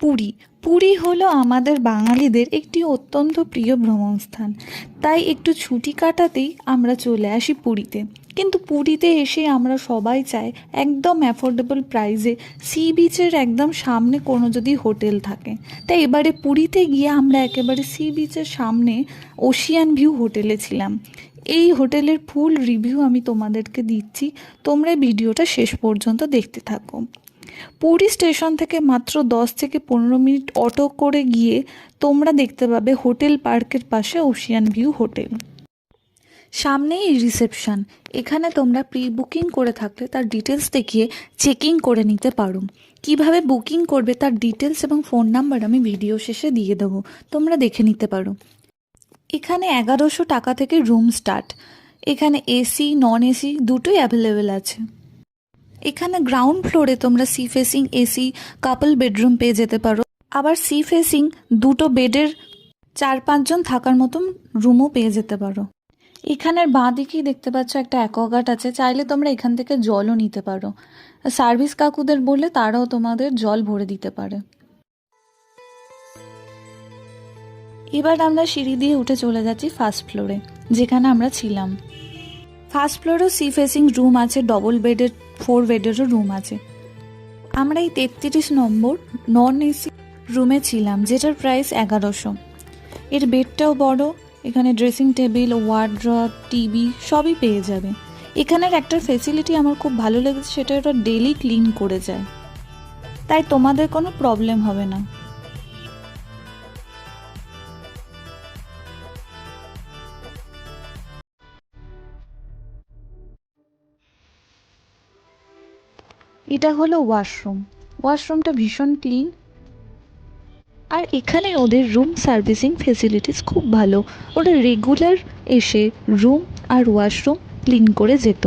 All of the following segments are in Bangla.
পুরী। পুরী হলো আমাদের বাঙালিদের একটি অত্যন্ত প্রিয় ভ্রমণস্থান। তাই একটু ছুটি কাটাতেই আমরা চলে আসি পুরীতে। কিন্তু পুরীতে এসে আমরা সবাই চাই একদম অ্যাফোর্ডেবল প্রাইসে সি বিচের একদম সামনে কোনো যদি হোটেল থাকে। তাই এবারে পুরীতে গিয়ে আমরা একেবারে সি বিচের সামনে ওশিয়ান ভিউ হোটেলে ছিলাম। এই হোটেলের ফুল রিভিউ আমি তোমাদেরকে দিচ্ছি, তোমরা ভিডিওটা শেষ পর্যন্ত দেখতে থাকো। পুরী স্টেশন থেকে মাত্র 10 থেকে 15 মিনিট অটো করে গিয়ে তোমরা দেখতে পাবে হোটেল পার্কের পাশে ওশিয়ান ভিউ হোটেল। সামনেই রিসেপশন, এখানে তোমরা প্রি বুকিং করে থাকলে তার ডিটেলস দেখিয়ে চেকিং করে নিতে পারো। কিভাবে বুকিং করবে তার ডিটেলস এবং ফোন নাম্বার আমি ভিডিও শেষে দিয়ে দেবো, তোমরা দেখে নিতে পারো। এখানে 1100 টাকা থেকে রুম স্টার্ট। এখানে এসি নন এসি দুটোই অ্যাভেলেবেল আছে। এখানে গ্রাউন্ড ফ্লোরে তোমরা সি ফেসিং এসি কাপল বেডরুম পেয়ে যেতে পারো, আবার সি ফেসিং দুটো বেডের 4-5 জন থাকার মতন রুমও পেয়ে যেতে পারো। এখানের বাঁ দিকেই দেখতে পাচ্ছ একটা অ্যাকোয়াগার্ড আছে, চাইলে তোমরা এখান থেকে জলও নিতে পারো। সার্ভিস কাকুদের বললে তারাও তোমাদের জল ভরে দিতে পারে। এবার আমরা সিঁড়ি দিয়ে উঠে চলে যাচ্ছি ফার্স্ট ফ্লোরে, যেখানে আমরা ছিলাম। ফার্স্ট ফ্লোরেও সি ফেসিং রুম আছে, ডবল বেডের 4 বেডেরও রুম আছে। আমরা এই 33 নম্বর নন এসি রুমে ছিলাম, যেটার প্রাইস 1100। এর বেডটাও বড়, এখানে ড্রেসিং টেবিল, ওয়ার্ড্রপ, টিভি সবই পেয়ে যাবে। এখানের একটা ফেসিলিটি আমার খুব ভালো লেগেছে, সেটা ওরা ডেলি ক্লিন করে যায়, তাই তোমাদের কোনো প্রবলেম হবে না। এটা হলো ওয়াশরুম। ওয়াশরুমটা ভীষণ ক্লিন, আর এখানে ওদের রুম সার্ভিসিং ফেসিলিটিস খুব ভালো। ওরা রেগুলার এসে রুম আর ওয়াশরুম ক্লিন করে যেত।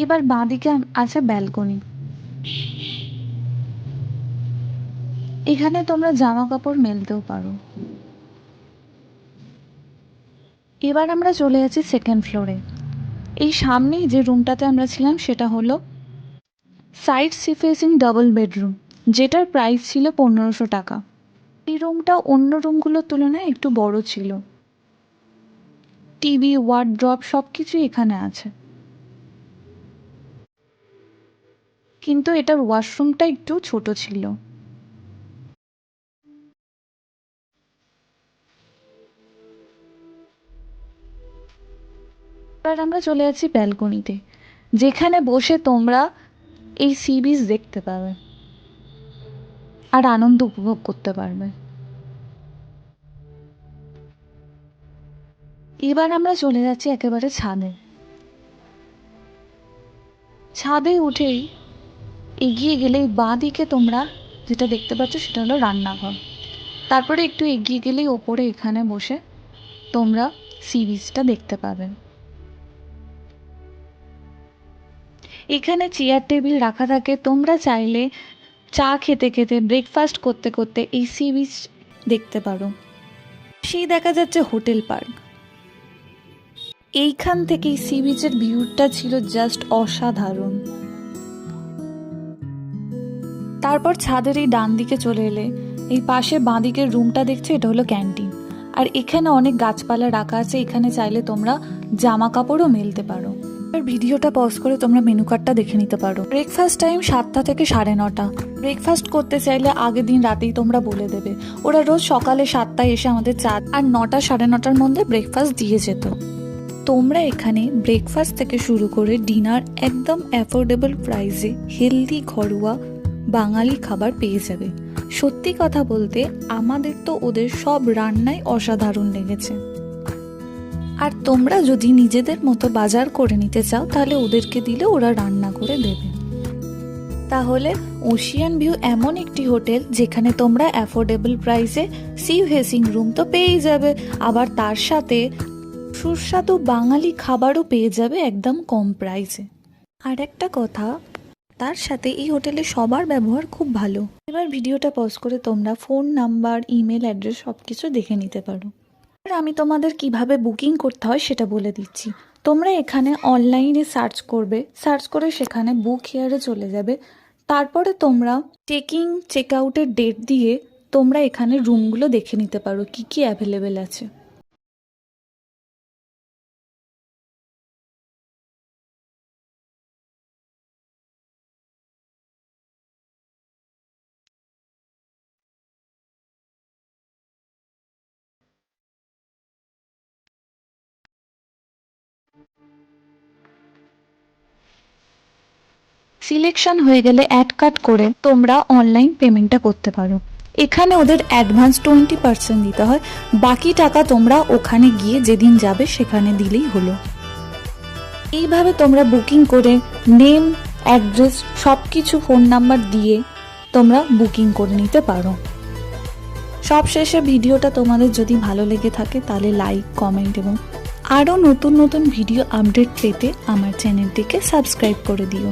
এবার বাঁদিকে আছে ব্যালকনি। এখানে তোমরা জামা কাপড় মেলতেও পারো। এবার আমরা চলে যাচ্ছি সেকেন্ড ফ্লোরে। এই সামনেই যে রুমটাতে আমরা ছিলাম সেটা হলো side sea facing double bedroom, যেটার প্রাইস ছিল 1500 টাকা। এই রুমটা অন্য রুমগুলোর তুলনায় একটু বড় ছিল। টিভি, ওয়ার্ড্রপ সব কিছুই এখানে আছে, কিন্তু এটার ওয়াশরুমটা একটু ছোট ছিল। এবার আমরা চলে যাচ্ছি ব্যালকনিতে, যেখানে বসে তোমরা এই সি বিচ দেখতে পাবে আর আনন্দ উপভোগ করতে পারবে। এবার আমরা চলে যাচ্ছি একেবারে ছাদে। ছাদে উঠেই এগিয়ে গেলেই বাঁ দিকে তোমরা যেটা দেখতে পাচ্ছ সেটা হলো রান্নাঘর। তারপরে একটু এগিয়ে গেলেই ওপরে এখানে বসে তোমরা সি বিচটা দেখতে পাবে। এখানে চেয়ার টেবিল রাখা থাকে, তোমরা চাইলে চা খেতে খেতে ব্রেকফাস্ট করতে করতে এই সি বিচ দেখতে পারো। সেই দেখা যাচ্ছে হোটেল পার্ক। এইখান থেকেই সি বিচের ভিউটা ছিল জাস্ট অসাধারণ। তারপর ছাদের এই ডান দিকে চলে এলে এই পাশে বাঁ দিকের রুমটা দেখছো, এটা হলো ক্যান্টিন। আর এখানে অনেক গাছপালা রাখা আছে, এখানে চাইলে তোমরা জামা কাপড়ও মেলতে পারো। আর ভিডিওটা পজ করে তোমরা মেনু কার্ডটা দেখে নিতে পারো। ব্রেকফাস্ট টাইম 7টা থেকে 9:30। ব্রেকফাস্ট করতে চাইলে আগের দিন রাতেই তোমরা বলে দেবে, ওরা রোজ সকালে 7টায় এসে আমাদের চা আর 9টা 9:30টার মধ্যে ব্রেকফাস্ট দিয়ে যেত। তোমরা এখানে ব্রেকফাস্ট থেকে শুরু করে ডিনার একদম অ্যাফোর্ডেবল প্রাইসে হেলদি ঘরোয়া বাঙালি খাবার পেয়ে যাবে। সত্যি কথা বলতে আমাদের তো ওদের সব রান্নাই অসাধারণ লেগেছে। আর তোমরা যদি নিজেদের মতো বাজার করে নিতে চাও তাহলে ওদেরকে দিলে ওরা রান্না করে দেবে। তাহলে ওশিয়ান ভিউ এমন একটি হোটেল যেখানে তোমরা অ্যাফোর্ডেবল প্রাইসে সি ফেসিং রুম তো পেয়েই যাবে, আবার তার সাথে সুস্বাদু বাঙালি খাবারও পেয়ে যাবে একদম কম প্রাইসে। আর একটা কথা, তার সাথে এই হোটেলে সবার ব্যবহার খুব ভালো। এবার ভিডিওটা পজ করে তোমরা ফোন নাম্বার, ইমেল অ্যাড্রেস সব কিছু দেখে নিতে পারো। এবার আমি তোমাদের কিভাবে বুকিং করতে হয় সেটা বলে দিচ্ছি। তোমরা এখানে অনলাইনে সার্চ করবে, সার্চ করে সেখানে বুক হিয়ারে চলে যাবে। তারপরে তোমরা চেক আউটের ডেট দিয়ে তোমরা এখানে রুমগুলো দেখে নিতে পারো কি কি অ্যাভেলেবেল আছে। সিলেকশন হয়ে গেলে অ্যাড কাট করে তোমরা অনলাইন পেমেন্টটা করতে পারো। এখানে ওদের অ্যাডভান্স 20% দিতে হয়, বাকি টাকা তোমরা ওখানে গিয়ে যেদিন যাবে সেখানে দিলেই হলো। এইভাবে তোমরা বুকিং করে নেম, অ্যাড্রেস সব কিছু, ফোন নাম্বার দিয়ে তোমরা বুকিং করে নিতে পারো। সবশেষে ভিডিওটা তোমাদের যদি ভালো লেগে থাকে তাহলে লাইক, কমেন্ট এবং আরও নতুন নতুন ভিডিও আপডেট পেতে আমার চ্যানেলটিকে সাবস্ক্রাইব করে দিও।